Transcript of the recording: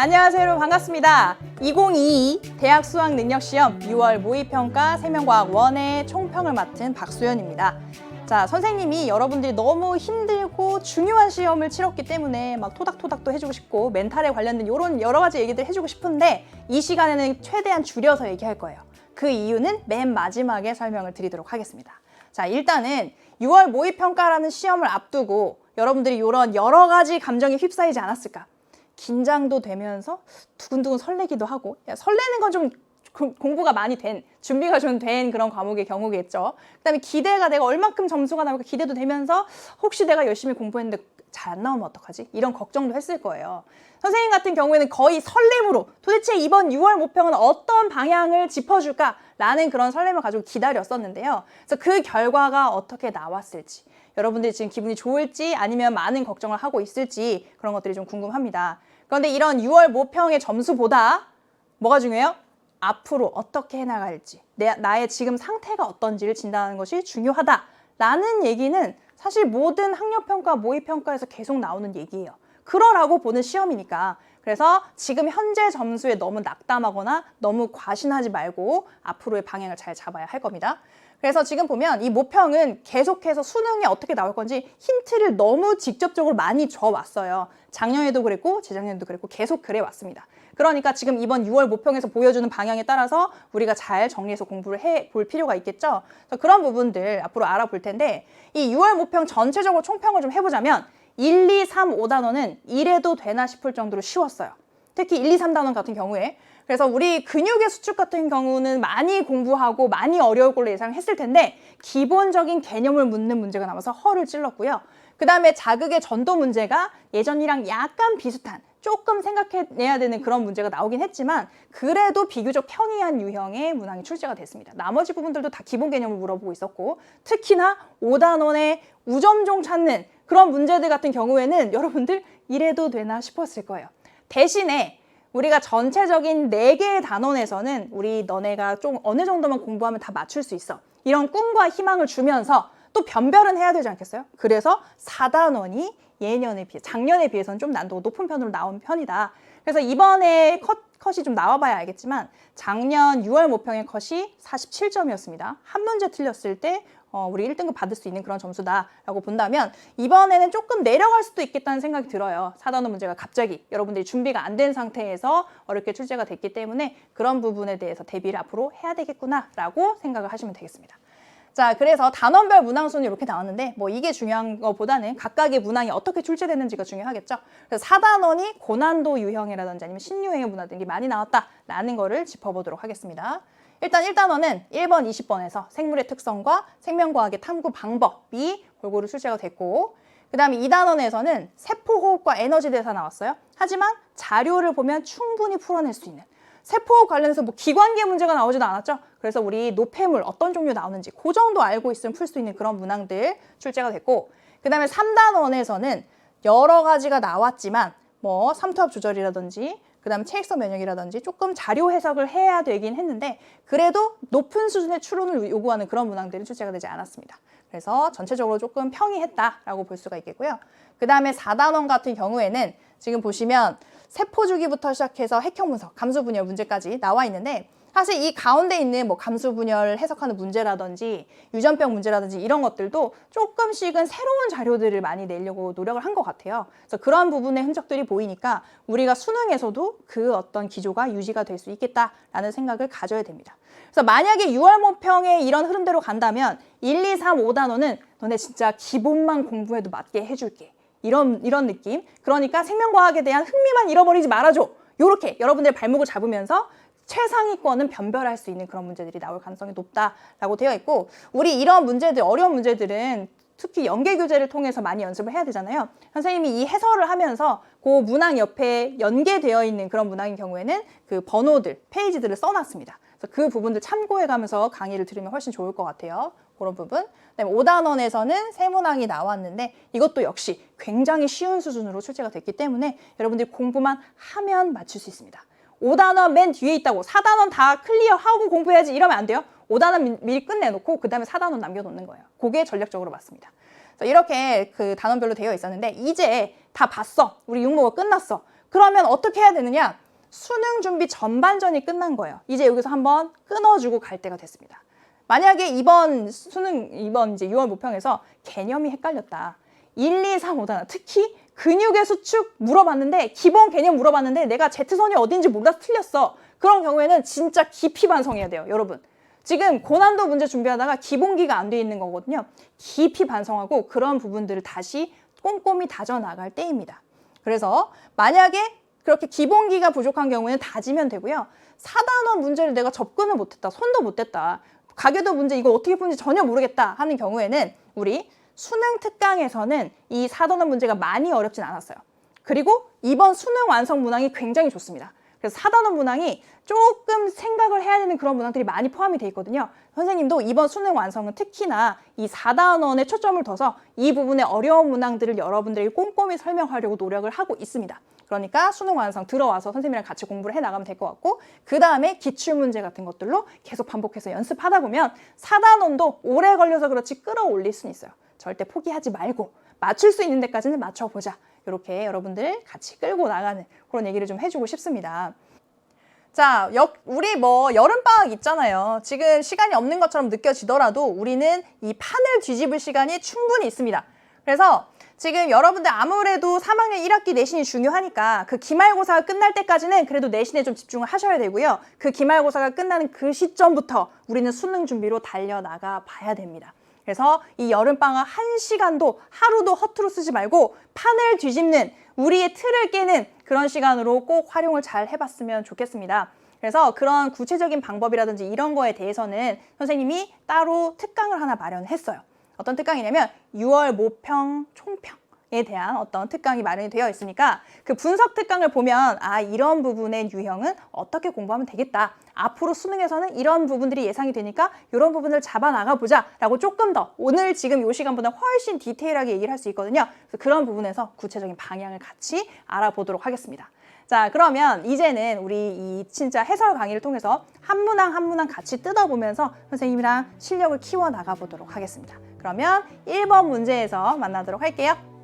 안녕하세요 여러분 반갑습니다. 2022 대학 수학능력시험 6월 모의평가 생명과학 1의 총평을 맡은 박수연입니다. 자, 선생님이 여러분들이 너무 힘들고 중요한 시험을 치렀기 때문에 막 토닥토닥도 해주고 싶고 멘탈에 관련된 이런 여러 가지 얘기들 해주고 싶은데 이 시간에는 최대한 줄여서 얘기할 거예요. 그 이유는 맨 마지막에 설명을 드리도록 하겠습니다. 자, 일단은 6월 모의평가라는 시험을 앞두고 여러분들이 이런 여러 가지 감정에 휩싸이지 않았을까? 긴장도 되면서 두근두근 설레기도 하고, 설레는 건 좀 공부가 많이 된, 준비가 좀 된 그런 과목의 경우겠죠. 그다음에 기대가 내가 얼만큼 점수가 나올까 기대도 되면서 혹시 내가 열심히 공부했는데 잘 안 나오면 어떡하지? 이런 걱정도 했을 거예요. 선생님 같은 경우에는 거의 설렘으로 도대체 이번 6월 모평은 어떤 방향을 짚어줄까? 라는 그런 설렘을 가지고 기다렸었는데요. 그래서 그 결과가 어떻게 나왔을지, 여러분들이 지금 기분이 좋을지 아니면 많은 걱정을 하고 있을지 그런 것들이 좀 궁금합니다. 그런데 이런 6월 모평의 점수보다 뭐가 중요해요? 앞으로 어떻게 해나갈지, 나의 지금 상태가 어떤지를 진단하는 것이 중요하다라는 얘기는 사실 모든 학력평가, 모의평가에서 계속 나오는 얘기예요. 그러라고 보는 시험이니까. 그래서 지금 현재 점수에 너무 낙담하거나 너무 과신하지 말고 앞으로의 방향을 잘 잡아야 할 겁니다. 그래서 지금 보면 이 모평은 계속해서 수능에 어떻게 나올 건지 힌트를 너무 직접적으로 많이 줘왔어요. 작년에도 그랬고 재작년에도 그랬고 계속 그래왔습니다. 그러니까 지금 이번 6월 모평에서 보여주는 방향에 따라서 우리가 잘 정리해서 공부를 해볼 필요가 있겠죠. 그래서 그런 부분들 앞으로 알아볼 텐데 이 6월 모평 전체적으로 총평을 좀 해보자면 1, 2, 3, 5단원은 이래도 되나 싶을 정도로 쉬웠어요. 특히 1, 2, 3단원 같은 경우에. 그래서 우리 근육의 수축 같은 경우는 많이 공부하고 많이 어려울 걸로 예상했을 텐데 기본적인 개념을 묻는 문제가 나와서 허를 찔렀고요. 그 다음에 자극의 전도 문제가 예전이랑 약간 비슷한 조금 생각해내야 되는 그런 문제가 나오긴 했지만 그래도 비교적 평이한 유형의 문항이 출제가 됐습니다. 나머지 부분들도 다 기본 개념을 물어보고 있었고 특히나 5단원의 우점종 찾는 그런 문제들 같은 경우에는 여러분들 이래도 되나 싶었을 거예요. 대신에 우리가 전체적인 4개의 단원에서는 우리 너네가 좀 어느 정도만 공부하면 다 맞출 수 있어. 이런 꿈과 희망을 주면서 또 변별은 해야 되지 않겠어요? 그래서 4단원이 작년에 비해서는 좀 난도가 높은 편으로 나온 편이다. 그래서 이번에 컷이 좀 나와봐야 알겠지만 작년 6월 모평의 컷이 47점이었습니다. 한 문제 틀렸을 때 우리 1등급 받을 수 있는 그런 점수다라고 본다면 이번에는 조금 내려갈 수도 있겠다는 생각이 들어요. 4단원 문제가 갑자기 여러분들이 준비가 안 된 상태에서 어렵게 출제가 됐기 때문에 그런 부분에 대해서 대비를 앞으로 해야 되겠구나라고 생각을 하시면 되겠습니다. 자, 그래서 단원별 문항 순위 이렇게 나왔는데 뭐 이게 중요한 것보다는 각각의 문항이 어떻게 출제되는지가 중요하겠죠. 그래서 4단원이 고난도 유형이라든지 아니면 신유형의 문항들이 많이 나왔다라는 거를 짚어보도록 하겠습니다. 일단 1단원은 1번, 20번에서 생물의 특성과 생명과학의 탐구 방법이 골고루 출제가 됐고 그 다음에 2단원에서는 세포호흡과 에너지 대사 나왔어요. 하지만 자료를 보면 충분히 풀어낼 수 있는 세포호흡 관련해서 뭐 기관계 문제가 나오지도 않았죠. 그래서 우리 노폐물 어떤 종류 나오는지 그 정도 알고 있으면 풀 수 있는 그런 문항들 출제가 됐고 그 다음에 3단원에서는 여러 가지가 나왔지만 뭐 삼투압 조절이라든지 그 다음에 체액성 면역이라든지 조금 자료 해석을 해야 되긴 했는데 그래도 높은 수준의 추론을 요구하는 그런 문항들은 출제가 되지 않았습니다. 그래서 전체적으로 조금 평이했다라고 볼 수가 있겠고요. 그 다음에 4단원 같은 경우에는 지금 보시면 세포주기부터 시작해서 핵형 분석, 감수분열 문제까지 나와 있는데 사실 이 가운데 있는 뭐 감수분열 해석하는 문제라든지 유전병 문제라든지 이런 것들도 조금씩은 새로운 자료들을 많이 내려고 노력을 한 것 같아요. 그래서 그런 부분의 흔적들이 보이니까 우리가 수능에서도 그 어떤 기조가 유지가 될 수 있겠다라는 생각을 가져야 됩니다. 그래서 만약에 6월 모평에 이런 흐름대로 간다면 1, 2, 3, 5단원은 너네 진짜 기본만 공부해도 맞게 해줄게. 이런 느낌. 그러니까 생명과학에 대한 흥미만 잃어버리지 말아줘. 요렇게 여러분들의 발목을 잡으면서 최상위권은 변별할 수 있는 그런 문제들이 나올 가능성이 높다라고 되어 있고 우리 이런 문제들, 어려운 문제들은 특히 연계교재를 통해서 많이 연습을 해야 되잖아요. 선생님이 이 해설을 하면서 그 문항 옆에 연계되어 있는 그런 문항인 경우에는 그 번호들, 페이지들을 써놨습니다. 그래서 그 부분들 참고해가면서 강의를 들으면 훨씬 좋을 것 같아요. 그런 부분. 그다음에 5단원에서는 세 문항이 나왔는데 이것도 역시 굉장히 쉬운 수준으로 출제가 됐기 때문에 여러분들이 공부만 하면 맞출 수 있습니다. 5단원 맨 뒤에 있다고 4단원 다 클리어하고 공부해야지 이러면 안 돼요. 5단원 미리 끝내놓고 그 다음에 4단원 남겨놓는 거예요. 그게 전략적으로 맞습니다. 이렇게 그 단원별로 되어 있었는데 이제 다 봤어. 우리 육모가 끝났어. 그러면 어떻게 해야 되느냐? 수능 준비 전반전이 끝난 거예요. 이제 여기서 한번 끊어주고 갈 때가 됐습니다. 만약에 이번 이제 6월 모평에서 개념이 헷갈렸다. 1, 2, 3, 5단 특히 근육의 수축 물어봤는데 기본 개념 물어봤는데 내가 Z선이 어딘지 몰라서 틀렸어. 그런 경우에는 진짜 깊이 반성해야 돼요, 여러분. 지금 고난도 문제 준비하다가 기본기가 안 돼 있는 거거든요. 깊이 반성하고 그런 부분들을 다시 꼼꼼히 다져나갈 때입니다. 그래서 만약에 그렇게 기본기가 부족한 경우에는 다지면 되고요. 4단원 문제를 내가 접근을 못했다, 손도 못 댔다, 가계도 문제 이거 어떻게 푸는지 전혀 모르겠다 하는 경우에는 우리 수능 특강에서는 이 4단원 문제가 많이 어렵진 않았어요. 그리고 이번 수능 완성 문항이 굉장히 좋습니다. 그래서 4단원 문항이 조금 생각을 해야 되는 그런 문항들이 많이 포함이 돼 있거든요. 선생님도 이번 수능 완성은 특히나 이 4단원에 초점을 둬서 이 부분의 어려운 문항들을 여러분들에게 꼼꼼히 설명하려고 노력을 하고 있습니다. 그러니까 수능 완성 들어와서 선생님이랑 같이 공부를 해나가면 될 것 같고, 그 다음에 기출문제 같은 것들로 계속 반복해서 연습하다 보면 4단원도 오래 걸려서 그렇지 끌어올릴 수는 있어요. 절대 포기하지 말고 맞출 수 있는 데까지는 맞춰보자. 이렇게 여러분들 같이 끌고 나가는 그런 얘기를 좀 해주고 싶습니다. 자, 우리 여름방학 있잖아요. 지금 시간이 없는 것처럼 느껴지더라도 우리는 이 판을 뒤집을 시간이 충분히 있습니다. 그래서 지금 여러분들 아무래도 3학년 1학기 내신이 중요하니까 그 기말고사가 끝날 때까지는 그래도 내신에 좀 집중을 하셔야 되고요. 그 기말고사가 끝나는 그 시점부터 우리는 수능 준비로 달려나가 봐야 됩니다. 그래서 이 여름방학 1시간도 하루도 허투루 쓰지 말고 판을 뒤집는 우리의 틀을 깨는 그런 시간으로 꼭 활용을 잘 해봤으면 좋겠습니다. 그래서 그런 구체적인 방법이라든지 이런 거에 대해서는 선생님이 따로 특강을 하나 마련했어요. 어떤 특강이냐면 6월 모평 총평에 대한 어떤 특강이 마련이 되어 있으니까 그 분석 특강을 보면 이런 부분의 유형은 어떻게 공부하면 되겠다. 앞으로 수능에서는 이런 부분들이 예상이 되니까 이런 부분을 잡아 나가보자 라고 조금 더 오늘 지금 이 시간보다 훨씬 디테일하게 얘기를 할 수 있거든요. 그래서 그런 부분에서 구체적인 방향을 같이 알아보도록 하겠습니다. 자, 그러면 이제는 우리 이 진짜 해설 강의를 통해서 한 문항 한 문항 같이 뜯어보면서 선생님이랑 실력을 키워 나가보도록 하겠습니다. 그러면 1번 문제에서 만나도록 할게요.